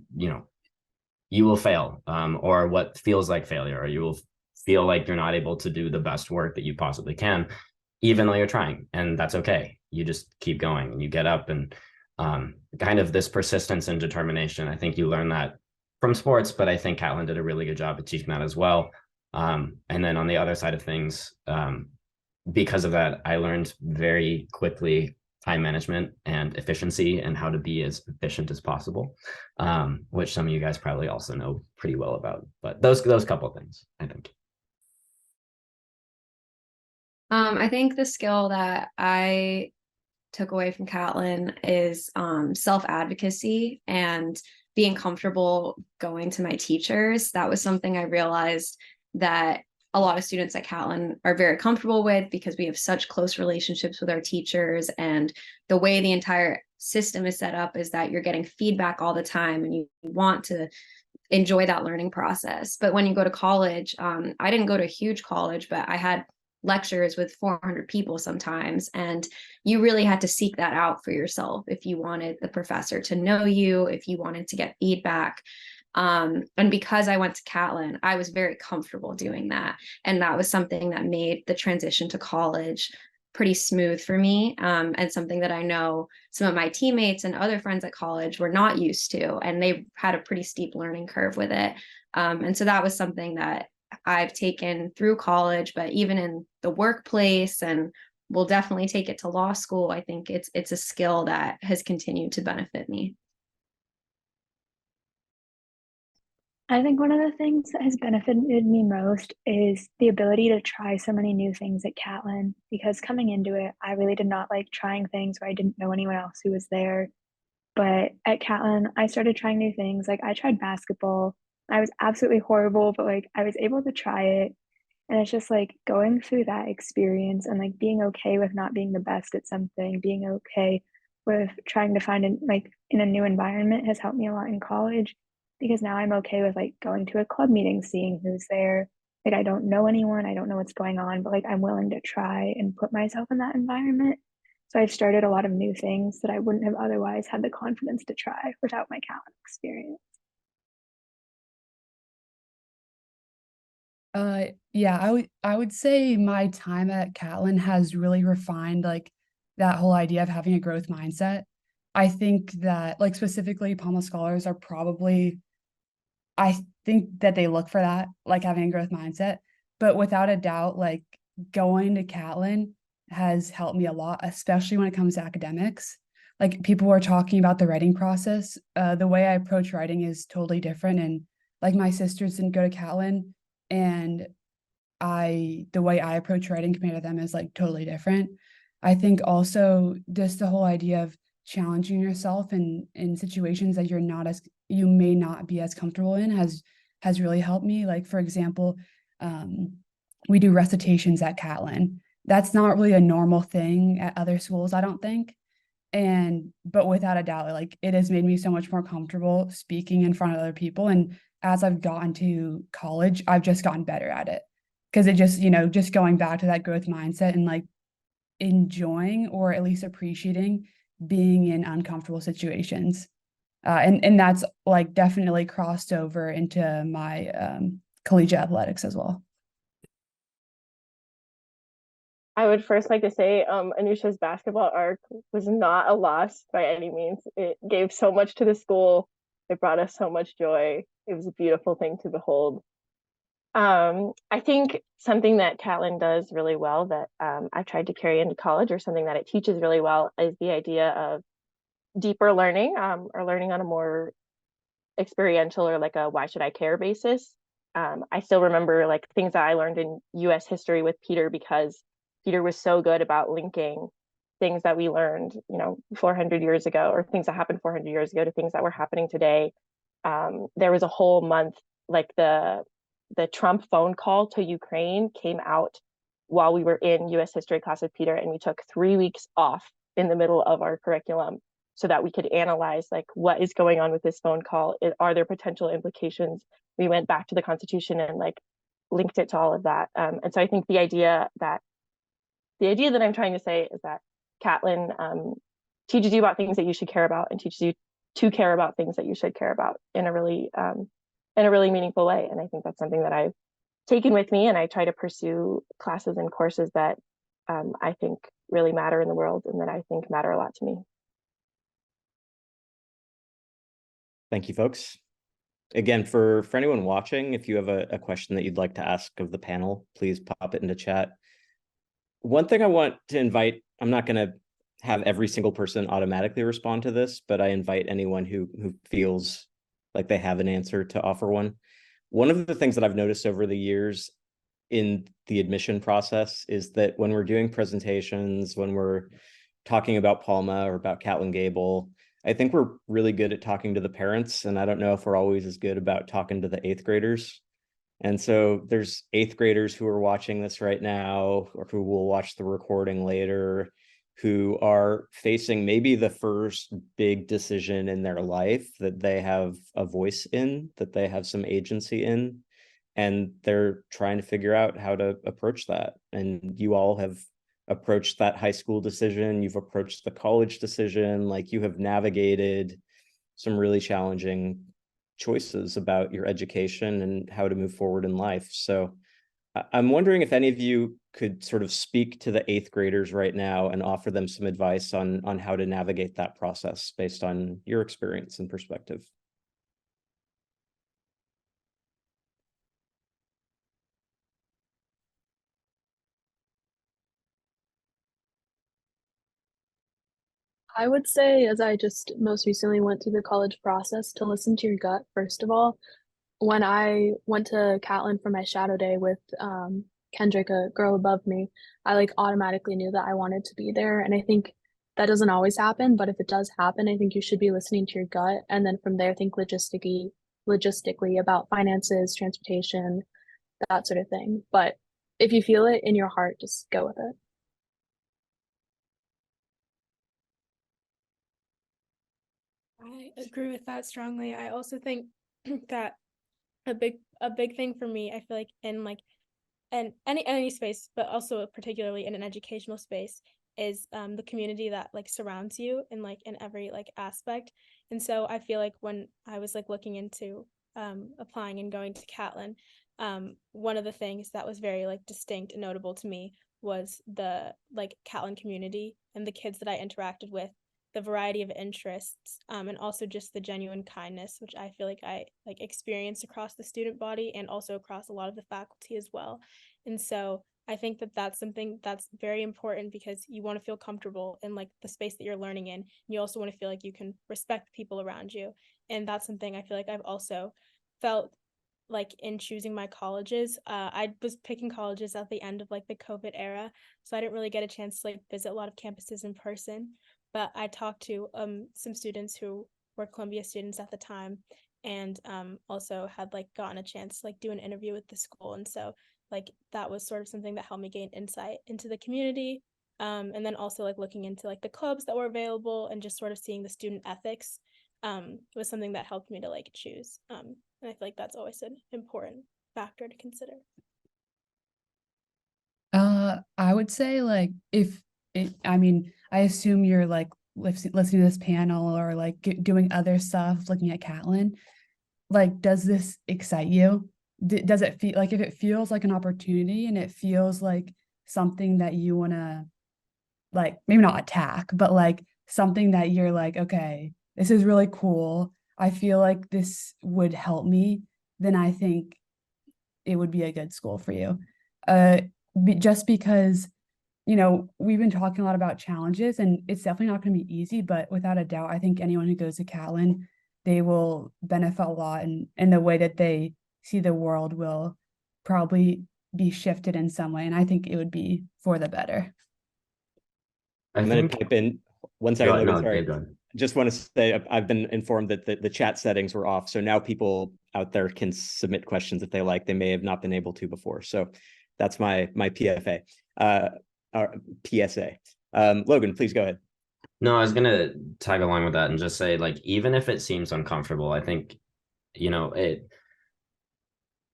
will fail, or what feels like failure, or you will feel like you're not able to do the best work that you possibly can, even though you're trying. And that's okay. You just keep going and you get up, and kind of this persistence and determination. I think you learn that from sports, but I think Catlin did a really good job at teaching that as well. And then on the other side of things, because of that, I learned very quickly time management and efficiency and how to be as efficient as possible, which some of you guys probably also know pretty well about. But those couple of things, I think. I think the skill that I took away from Catlin is self-advocacy and being comfortable going to my teachers. That was something I realized that a lot of students at Catlin are very comfortable with, because we have such close relationships with our teachers, and the way the entire system is set up is that you're getting feedback all the time and you want to enjoy that learning process. But when you go to college, I didn't go to a huge college, but I had lectures with 400 people sometimes, and you really had to seek that out for yourself if you wanted the professor to know you, if you wanted to get feedback. And because I went to Catlin, I was very comfortable doing that. And that was something that made the transition to college pretty smooth for me, and something that I know some of my teammates and other friends at college were not used to, and they had a pretty steep learning curve with it. And so that was something that I've taken through college, but even in the workplace, and will definitely take it to law school. I think it's a skill that has continued to benefit me. I think one of the things that has benefited me most is the ability to try so many new things at Catlin, because coming into it, I really did not like trying things where I didn't know anyone else who was there. But at Catlin, I started trying new things. I tried basketball. I was absolutely horrible, but I was able to try it. And it's just going through that experience and being okay with not being the best at something, being okay with trying to find in a new environment has helped me a lot in college, because now I'm okay with going to a club meeting, seeing who's there. I don't know anyone, I don't know what's going on, but I'm willing to try and put myself in that environment. So I've started a lot of new things that I wouldn't have otherwise had the confidence to try without my Catlin experience. Yeah, I would say my time at Catlin has really refined that whole idea of having a growth mindset. I think that like specifically Palma Scholars are probably, I think that they look for that, like having a growth mindset. But without a doubt, like going to Catlin has helped me a lot, especially when it comes to academics. Like people were talking about the writing process. The way I approach writing is totally different. And like my sisters didn't go to Catlin, and the way I approach writing compared to them is like totally different. I think also just the whole idea of challenging yourself in situations that you may not be as comfortable in has really helped me. Like for example, we do recitations at Catlin. That's not really a normal thing at other schools, I don't think. But without a doubt, like it has made me so much more comfortable speaking in front of other people. And as I've gotten to college, I've just gotten better at it. Because it just, just going back to that growth mindset and like enjoying or at least appreciating being in uncomfortable situations. And that's like definitely crossed over into my collegiate athletics as well. I would first like to say Anusha's basketball arc was not a loss by any means. It gave so much to the school. It brought us so much joy. It was a beautiful thing to behold. I think something that Catlin does really well that I've tried to carry into college, or something that it teaches really well, is the idea of deeper learning, or learning on a more experiential or like a why should I care basis. I still remember like things that I learned in US history with Peter, because Peter was so good about linking things that we learned, 400 years ago, or things that happened 400 years ago, to things that were happening today. There was a whole month, like the Trump phone call to Ukraine came out while we were in US history class with Peter, and we took 3 weeks off in the middle of our curriculum so that we could analyze like what is going on with this phone call. Are there potential implications? We went back to the Constitution and like linked it to all of that. And so I think the idea that I'm trying to say is that Catlin teaches you about things that you should care about, and teaches you to care about things that you should care about in a really meaningful way. And I think that's something that I've taken with me, and I try to pursue classes and courses that I think really matter in the world, and that I think matter a lot to me. Thank you, folks. Again, for anyone watching, if you have a question that you'd like to ask of the panel, please pop it into chat. One thing I want to invite, I'm not going to have every single person automatically respond to this, but I invite anyone who feels like they have an answer to offer one. One of the things that I've noticed over the years in the admission process is that when we're doing presentations, when we're talking about Palma or about Catlin Gabel, I think we're really good at talking to the parents, and I don't know if we're always as good about talking to the 8th graders. And so there's 8th graders who are watching this right now, or who will watch the recording later, who are facing maybe the first big decision in their life that they have a voice in, that they have some agency in, and they're trying to figure out how to approach that. And you all have approached that high school decision, you've approached the college decision, like you have navigated some really challenging choices about your education and how to move forward in life. So I'm wondering if any of you could sort of speak to the 8th graders right now and offer them some advice on how to navigate that process based on your experience and perspective. I would say, as I just most recently went through the college process, to listen to your gut, first of all. When I went to Catlin for my shadow day with Kendrick, a girl above me, I like automatically knew that I wanted to be there. And I think that doesn't always happen, but if it does happen, I think you should be listening to your gut. And then from there, think logistically about finances, transportation, that sort of thing. But if you feel it in your heart, just go with it. I agree with that strongly. I also think that a big thing for me, I feel like in like any space, but also particularly in an educational space, is the community that like surrounds you in like in every like aspect. And so I feel like when I was like looking into applying and going to Catlin, one of the things that was very like distinct and notable to me was the like Catlin community and the kids that I interacted with, the variety of interests, and also just the genuine kindness, which I feel like I like experienced across the student body and also across a lot of the faculty as well. And so I think that that's something that's very important, because you want to feel comfortable in like the space that you're learning in. And you also want to feel like you can respect people around you. And that's something I feel like I've also felt like in choosing my colleges. I was picking colleges at the end of like the COVID era, so I didn't really get a chance to like visit a lot of campuses in person. But I talked to some students who were Columbia students at the time, and also had like gotten a chance to like do an interview with the school. And so like that was sort of something that helped me gain insight into the community. And then also like looking into like the clubs that were available and just sort of seeing the student ethics was something that helped me to like choose. And I feel like that's always an important factor to consider. I would say like I mean, I assume you're like listening to this panel or like doing other stuff, looking at Catlin. Like, does this excite you? Does it feel like, if it feels like an opportunity and it feels like something that you want to like, maybe not attack, but like something that you're like, okay, this is really cool, I feel like this would help me, then I think it would be a good school for you. Just because, you know, we've been talking a lot about challenges, and it's definitely not going to be easy, but without a doubt, I think anyone who goes to Catlin, they will benefit a lot, and the way that they see the world will probably be shifted in some way. And I think it would be for the better. I'm going to type in 1 second. Go ahead, Logan, no, sorry. Dave, go ahead. Just want to say I've been informed that the chat settings were off. So now people out there can submit questions if they like. They may have not been able to before. So that's my PFA, or PSA. Logan, please go ahead. No, I was gonna tag along with that and just say, like, even if it seems uncomfortable, I think, you know,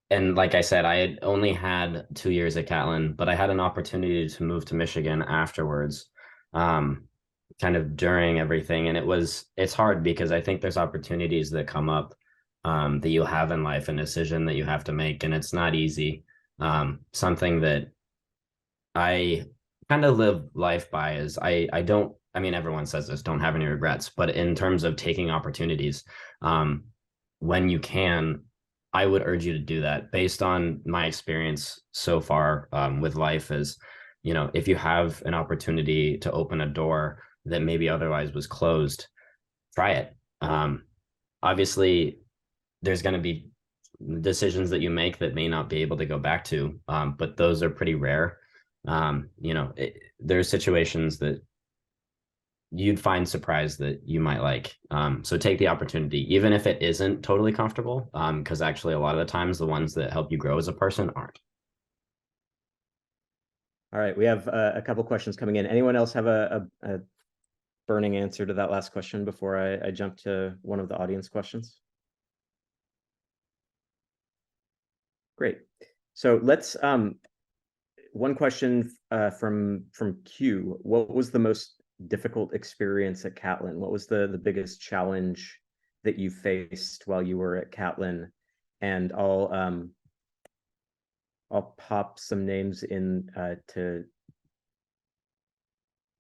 and like I said, I had only had 2 years at Catlin, but I had an opportunity to move to Michigan afterwards, kind of during everything. And it's hard because I think there's opportunities that come up that you have in life, and a decision that you have to make, and it's not easy. Something that I kind of live life by is I don't, I mean, everyone says this, don't have any regrets, but in terms of taking opportunities, when you can, I would urge you to do that based on my experience so far with life. Is, you know, if you have an opportunity to open a door that maybe otherwise was closed, try it. Obviously, there's going to be decisions that you make that may not be able to go back to, but those are pretty rare. You know, there's situations that you'd find surprised that you might like. So take the opportunity, even if it isn't totally comfortable, because actually a lot of the times the ones that help you grow as a person aren't. All right, we have a couple questions coming in. Anyone else have a burning answer to that last question before I jump to one of the audience questions? Great. So let's one question from Q. What was the most difficult experience at Catlin? What was the biggest challenge that you faced while you were at Catlin? And I'll pop some names in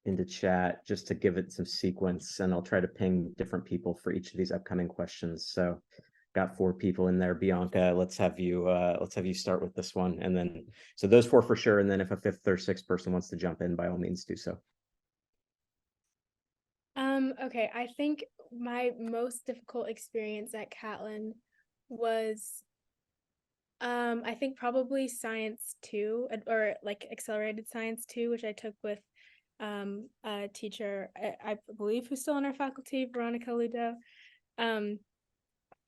into chat just to give it some sequence, and I'll try to ping different people for each of these upcoming questions. So got 4 people in there. Bianca, let's have you start with this one, and then so those 4 for sure, and then if a 5th or 6th person wants to jump in, by all means do so. Okay, I think my most difficult experience at Catlin was I think probably Science 2, or like Accelerated Science 2, which I took with a teacher, I believe, who's still on our faculty, Veronica Ludo.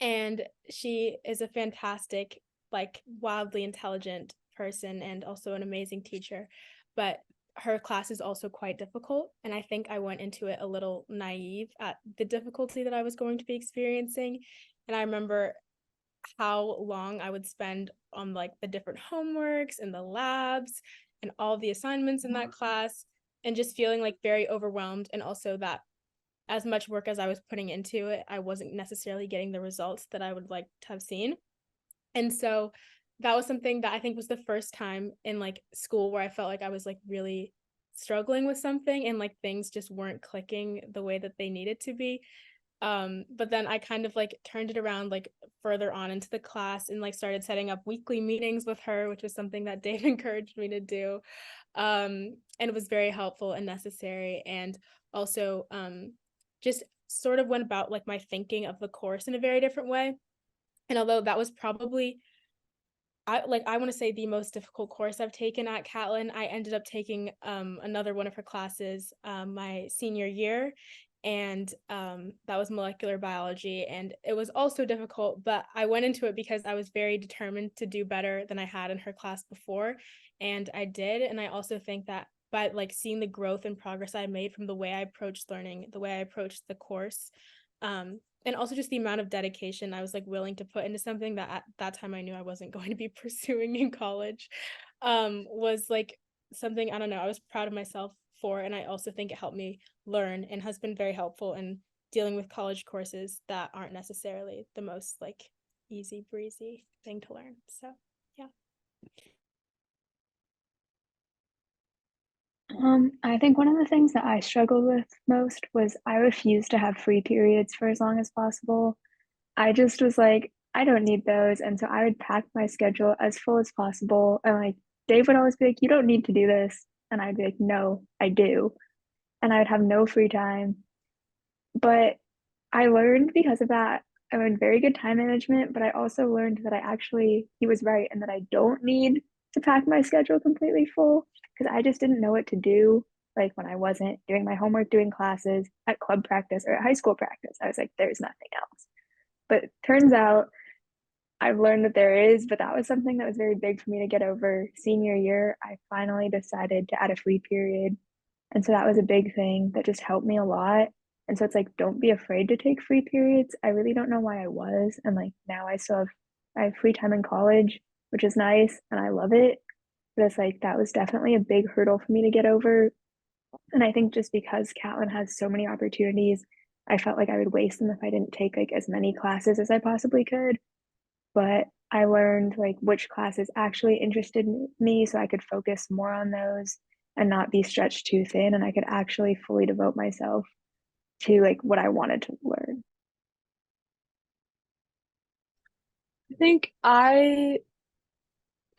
And she is a fantastic, like wildly intelligent person and also an amazing teacher. But her class is also quite difficult. And I think I went into it a little naive at the difficulty that I was going to be experiencing. And I remember how long I would spend on like the different homeworks and the labs and all the assignments in that class, and just feeling like very overwhelmed. And also that as much work as I was putting into it, I wasn't necessarily getting the results that I would like to have seen. And so that was something that I think was the first time in like school where I felt like I was like really struggling with something and like things just weren't clicking the way that they needed to be. But then I kind of like turned it around like further on into the class and like started setting up weekly meetings with her, which was something that Dave encouraged me to do. And it was very helpful and necessary. And also just sort of went about like my thinking of the course in a very different way. And although that was probably I want to say the most difficult course I've taken at Catlin, I ended up taking another one of her classes my senior year, and that was molecular biology, and it was also difficult, but I went into it because I was very determined to do better than I had in her class before, and I did. And I also think that by like seeing the growth and progress I made from the way I approached learning, the way I approached the course, and also just the amount of dedication I was like willing to put into something that at that time I knew I wasn't going to be pursuing in college, was like something, I don't know, I was proud of myself for. And I also think it helped me learn and has been very helpful in dealing with college courses that aren't necessarily the most like easy breezy thing to learn. So yeah. I think one of the things that I struggled with most was I refused to have free periods for as long as possible. I just was like, I don't need those. And so I would pack my schedule as full as possible. And like Dave would always be like, you don't need to do this. And I'd be like, no, I do. And I would have no free time. But I learned because of that, I learned very good time management, but I also learned that he was right, and that I don't need to pack my schedule completely full, because I just didn't know what to do. Like when I wasn't doing my homework, doing classes at club practice or at high school practice, I was like, there's nothing else. But it turns out I've learned that there is, but that was something that was very big for me to get over. Senior year, I finally decided to add a free period. And so that was a big thing that just helped me a lot. And so it's like, don't be afraid to take free periods. I really don't know why I was. And like now I have free time in college, which is nice and I love it. But it's like that was definitely a big hurdle for me to get over. And I think just because Catlin has so many opportunities, I felt like I would waste them if I didn't take like as many classes as I possibly could. But I learned like which classes actually interested me so I could focus more on those and not be stretched too thin, and I could actually fully devote myself to like what I wanted to learn. I think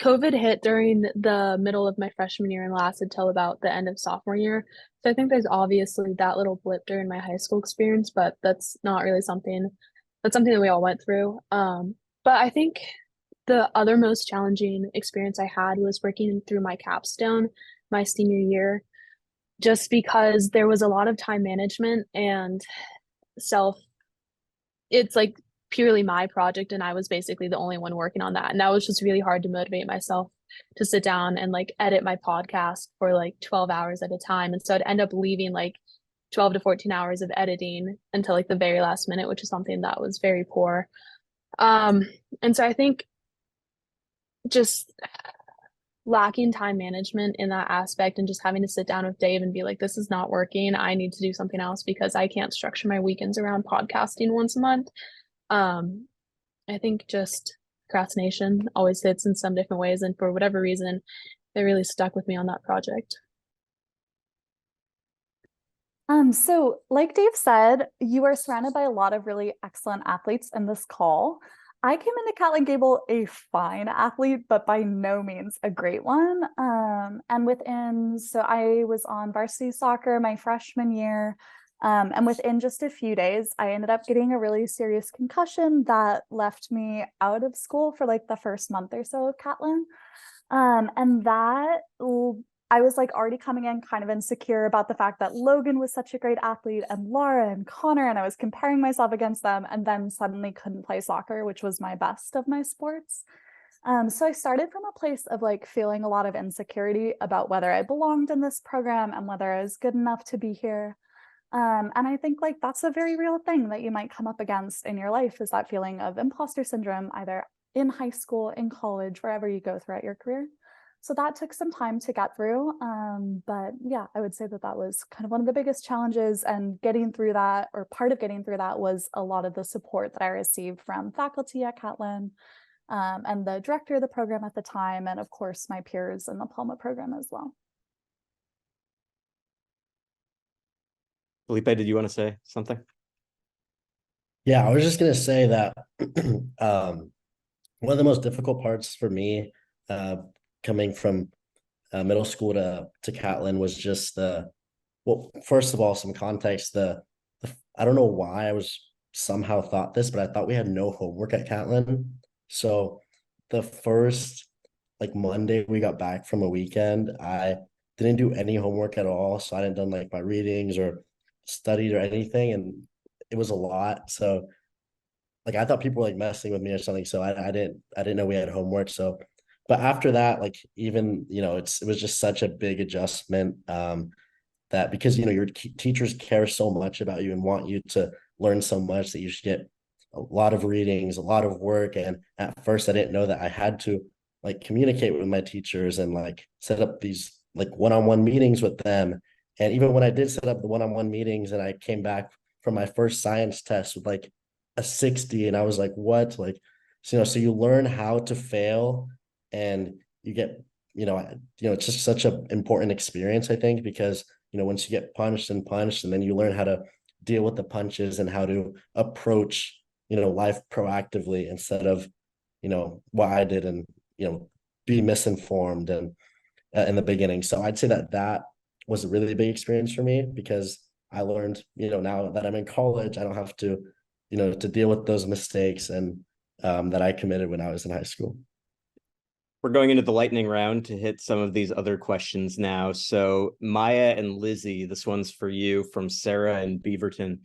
COVID hit during the middle of my freshman year and lasted till about the end of sophomore year. So I think there's obviously that little blip during my high school experience, but that's not really something that we all went through. But I think the other most challenging experience I had was working through my capstone my senior year, just because there was a lot of time management and it's like purely my project, and I was basically the only one working on that. And that was just really hard to motivate myself to sit down and like edit my podcast for like 12 hours at a time. And so I'd end up leaving like 12 to 14 hours of editing until like the very last minute, which is something that was very poor. And so I think just lacking time management in that aspect and just having to sit down with Dave and be like, this is not working. I need to do something else because I can't structure my weekends around podcasting once a month. I think just procrastination always hits in some different ways. And for whatever reason, it really stuck with me on that project. So like Dave said, you are surrounded by a lot of really excellent athletes in this call. I came into Catlin Gabel a fine athlete, but by no means a great one. So I was on varsity soccer my freshman year. And within just a few days, I ended up getting a really serious concussion that left me out of school for like the first month or so of Catlin. I was like already coming in kind of insecure about the fact that Logan was such a great athlete and Laura and Connor, and I was comparing myself against them, and then suddenly couldn't play soccer, which was my best of my sports. So I started from a place of like feeling a lot of insecurity about whether I belonged in this program and whether I was good enough to be here. And I think like that's a very real thing that you might come up against in your life, is that feeling of imposter syndrome, either in high school, in college, wherever you go throughout your career. So that took some time to get through. But yeah, I would say that that was kind of one of the biggest challenges, and getting through that, or part of getting through that, was a lot of the support that I received from faculty at Catlin, and the director of the program at the time, and of course my peers in the Palma program as well. Felipe, did you want to say something? Yeah, I was just gonna say that one of the most difficult parts for me coming from middle school to Catlin was just well, first of all, some context. The I don't know why I was somehow thought this, but I thought we had no homework at Catlin. So the first like Monday we got back from a weekend, I didn't do any homework at all. So I hadn't done like my readings or studied or anything, and it was a lot. So like I thought people were like messing with me or something. So I didn't know we had homework. So but after that, like even it was just such a big adjustment. That because your teachers care so much about you and want you to learn so much that you should get a lot of readings, a lot of work. And at first I didn't know that I had to like communicate with my teachers and like set up these like one-on-one meetings with them. And even when I did set up the one-on-one meetings and I came back from my first science test with like a 60, and I was like, what? Like, so you learn how to fail, and you get, it's just such an important experience, I think, because once you get punched and then you learn how to deal with the punches and how to approach life proactively instead of what I did and be misinformed and in the beginning. So I'd say that was a really big experience for me because I learned now that I'm in college, I don't have to to deal with those mistakes and that I committed when I was in high school. We're going into the lightning round to hit some of these other questions now. So Maya and Lizzie, this one's for you from Sarah and Beaverton.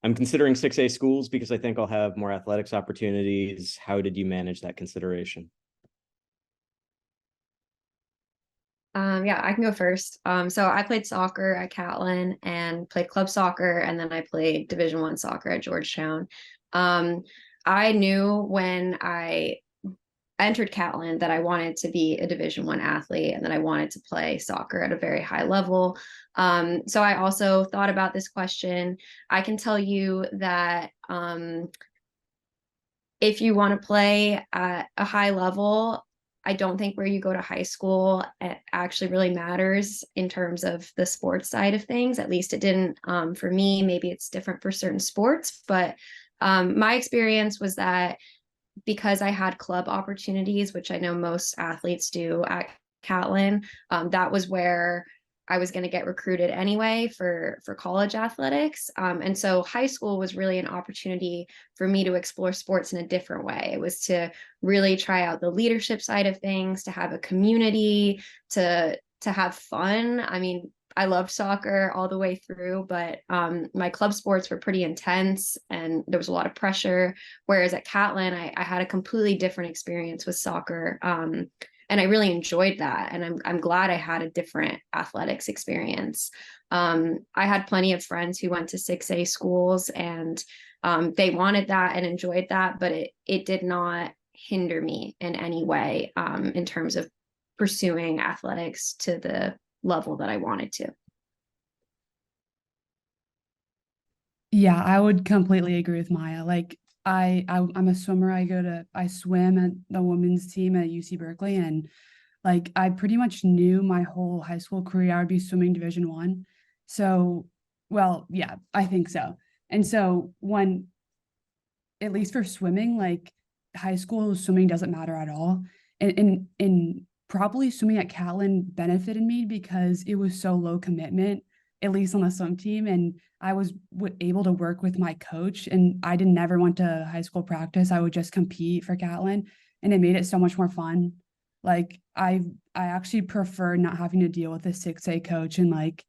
I'm considering 6A schools because I think I'll have more athletics opportunities. How did you manage that consideration? Yeah, I can go first. So I played soccer at Catlin and played club soccer, and then I played Division I soccer at Georgetown. I knew when I entered Catlin that I wanted to be a Division I athlete and that I wanted to play soccer at a very high level. So I also thought about this question. I can tell you that if you want to play at a high level, I don't think where you go to high school actually really matters in terms of the sports side of things. At least it didn't for me. Maybe it's different for certain sports, but my experience was that because I had club opportunities, which I know most athletes do at Catlin, that was where I was going to get recruited anyway for college athletics. And so high school was really an opportunity for me to explore sports in a different way. It was to really try out the leadership side of things, to have a community, to have fun. I mean, I loved soccer all the way through, but my club sports were pretty intense and there was a lot of pressure. Whereas at Catlin, I had a completely different experience with soccer. And I really enjoyed that. And I'm glad I had a different athletics experience. I had plenty of friends who went to 6A schools and they wanted that and enjoyed that, but it did not hinder me in any way in terms of pursuing athletics to the level that I wanted to. Yeah, I would completely agree with Maya. Like I'm a swimmer. I swim at the women's team at UC Berkeley, and like I pretty much knew my whole high school career I would be swimming Division I. So, well, yeah, I think so. And so when, at least for swimming, like high school swimming doesn't matter at all. And probably swimming at Catlin benefited me because it was so low commitment, at least on the swim team. And I was able to work with my coach, and I never went to high school practice. I would just compete for Catlin, and it made it so much more fun. Like I actually prefer not having to deal with a 6A coach and like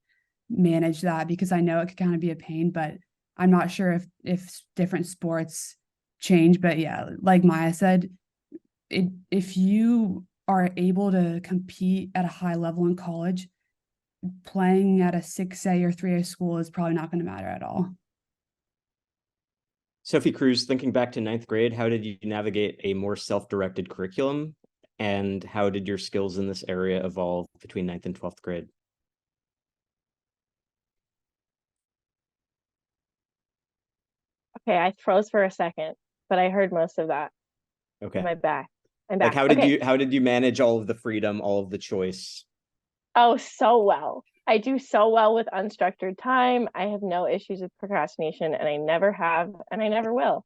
manage that, because I know it could kind of be a pain, but I'm not sure if different sports change. But yeah, like Maya said, if you are able to compete at a high level in college, playing at a 6A or 3A school is probably not going to matter at all. Sophie Cruz, thinking back to ninth grade, how did you navigate a more self-directed curriculum? And how did your skills in this area evolve between ninth and 12th grade? Okay, I froze for a second, but I heard most of that. Okay. I'm back. I'm Like back. how did you manage all of the freedom, all of the choice? Oh, so well. I do so well with unstructured time. I have no issues with procrastination, and I never have, and I never will.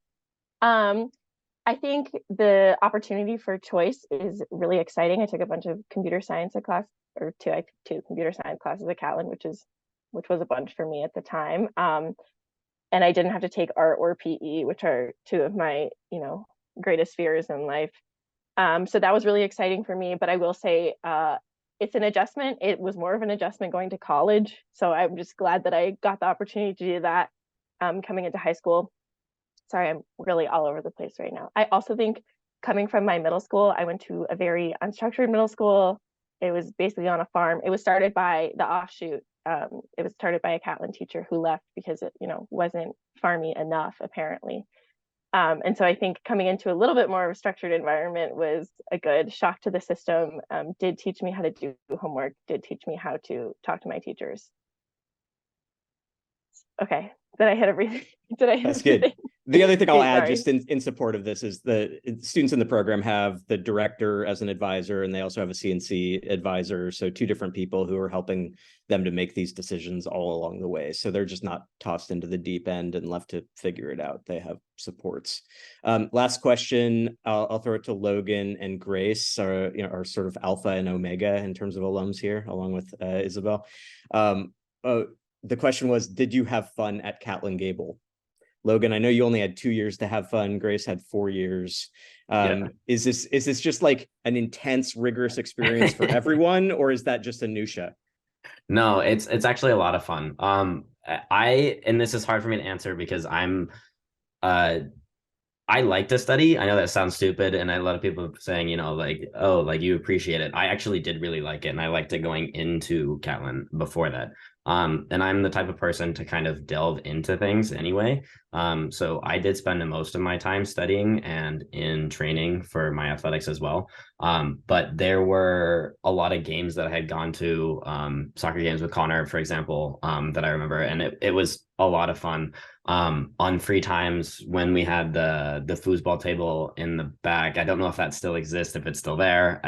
I think the opportunity for choice is really exciting. I took a bunch of computer science class, or two computer science classes at Catlin, which was a bunch for me at the time. And I didn't have to take art or PE, which are two of my, greatest fears in life. So that was really exciting for me. But I will say, it's an adjustment. It was more of an adjustment going to college. So I'm just glad that I got the opportunity to do that coming into high school. Sorry, I'm really all over the place right now. I also think coming from my middle school, I went to a very unstructured middle school. It was basically on a farm. It was started by the offshoot. It was started by a Catlin teacher who left because it, wasn't farmy enough, apparently. And so I think coming into a little bit more of a structured environment was a good shock to the system. Did teach me how to do homework, did teach me how to talk to my teachers. Okay, did I hit everything? Did I hit That's everything? good. The other thing I'll add Sorry. just in support of this is the students in the program have the director as an advisor, and they also have a CNC advisor. So two different people who are helping them to make these decisions all along the way. So they're just not tossed into the deep end and left to figure it out. They have supports. Last question, I'll throw it to Logan and Grace, are sort of alpha and omega in terms of alums here, along with Isabel. The question was, did you have fun at Catlin Gabel? Logan, I know you only had 2 years to have fun. Grace had 4 years. Is this just like an intense, rigorous experience for everyone, or is that just a minutia? No, it's actually a lot of fun. And this is hard for me to answer because I like to study. I know that sounds stupid, and a lot of people saying, oh, like you appreciate it. I actually did really like it, and I liked it going into Catlin before that. And I'm the type of person to kind of delve into things anyway. So I did spend most of my time studying and in training for my athletics as well. But there were a lot of games that I had gone to, soccer games with Connor, for example, that I remember, and it was a lot of fun. On free times when we had the foosball table in the back. I don't know if that still exists, if it's still there.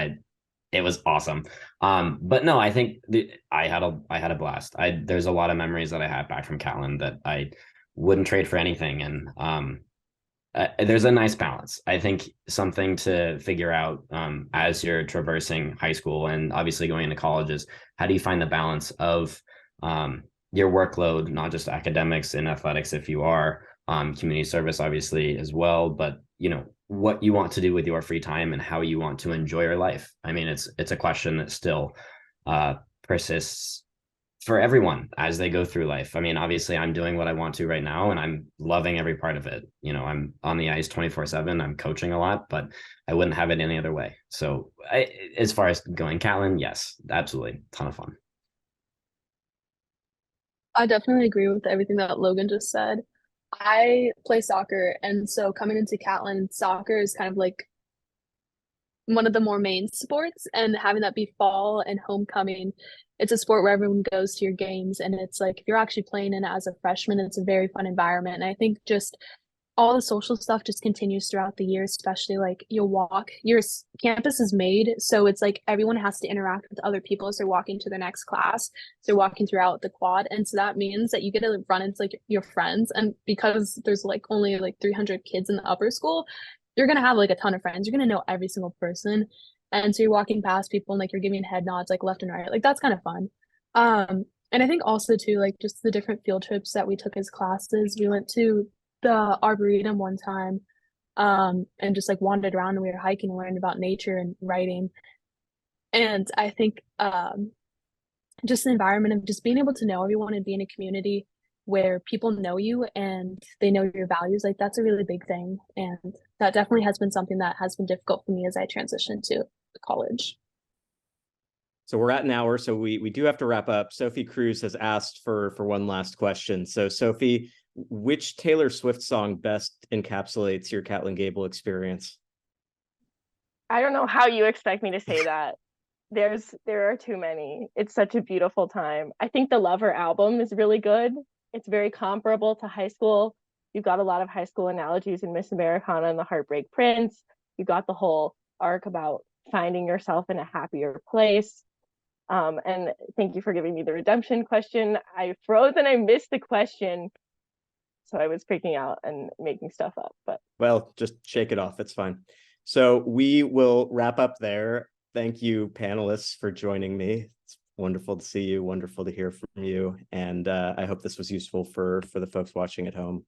It was awesome. But no, I think I had a blast. There's a lot of memories that I had back from Catlin that I wouldn't trade for anything. And there's a nice balance. I think something to figure out as you're traversing high school and obviously going into college is, how do you find the balance of your workload, not just academics and athletics, if you are community service, obviously, as well, but what you want to do with your free time and how you want to enjoy your life. I mean, it's a question that still persists for everyone as they go through life. I mean, obviously, I'm doing what I want to right now, and I'm loving every part of it. I'm on the ice 24/7. I'm coaching a lot, but I wouldn't have it any other way. So as far as going Catlin, yes, absolutely, ton of fun. I definitely agree with everything that Logan just said. I play soccer, and so coming into Catlin, soccer is kind of like one of the more main sports, and having that be fall and homecoming, it's a sport where everyone goes to your games, and it's like if you're actually playing in it as a freshman, it's a very fun environment. And I think just all the social stuff just continues throughout the year, especially like you'll walk, your campus is made, so it's like everyone has to interact with other people as they're walking to their next class. So walking throughout the quad, and so that means that you get to run into like your friends, and because there's like only like 300 kids in the upper school, you're gonna have like a ton of friends. You're gonna know every single person, and so you're walking past people and like you're giving head nods like left and right. Like that's kind of fun. And I think also too, like just the different field trips that we took as classes. We went to the Arboretum one time, and just like wandered around, and we were hiking and learned about nature and writing. And I think just the environment of just being able to know everyone and be in a community where people know you and they know your values, like that's a really big thing. And that definitely has been something that has been difficult for me as I transitioned to college. So we're at an hour, so we do have to wrap up. Sophie Cruz has asked for one last question. So Sophie, which Taylor Swift song best encapsulates your Catlin Gabel experience? I don't know how you expect me to say that. There are too many. It's such a beautiful time. I think the Lover album is really good. It's very comparable to high school. You've got a lot of high school analogies in Miss Americana and the Heartbreak Prince. You've got the whole arc about finding yourself in a happier place. And thank you for giving me the redemption question. I froze and I missed the question. So I was freaking out and making stuff up, but. Well, just shake it off. It's fine. So we will wrap up there. Thank you, panelists, for joining me. It's wonderful to see you, wonderful to hear from you. And I hope this was useful for the folks watching at home.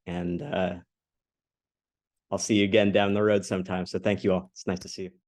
And I'll see you again down the road sometime. So thank you all. It's nice to see you.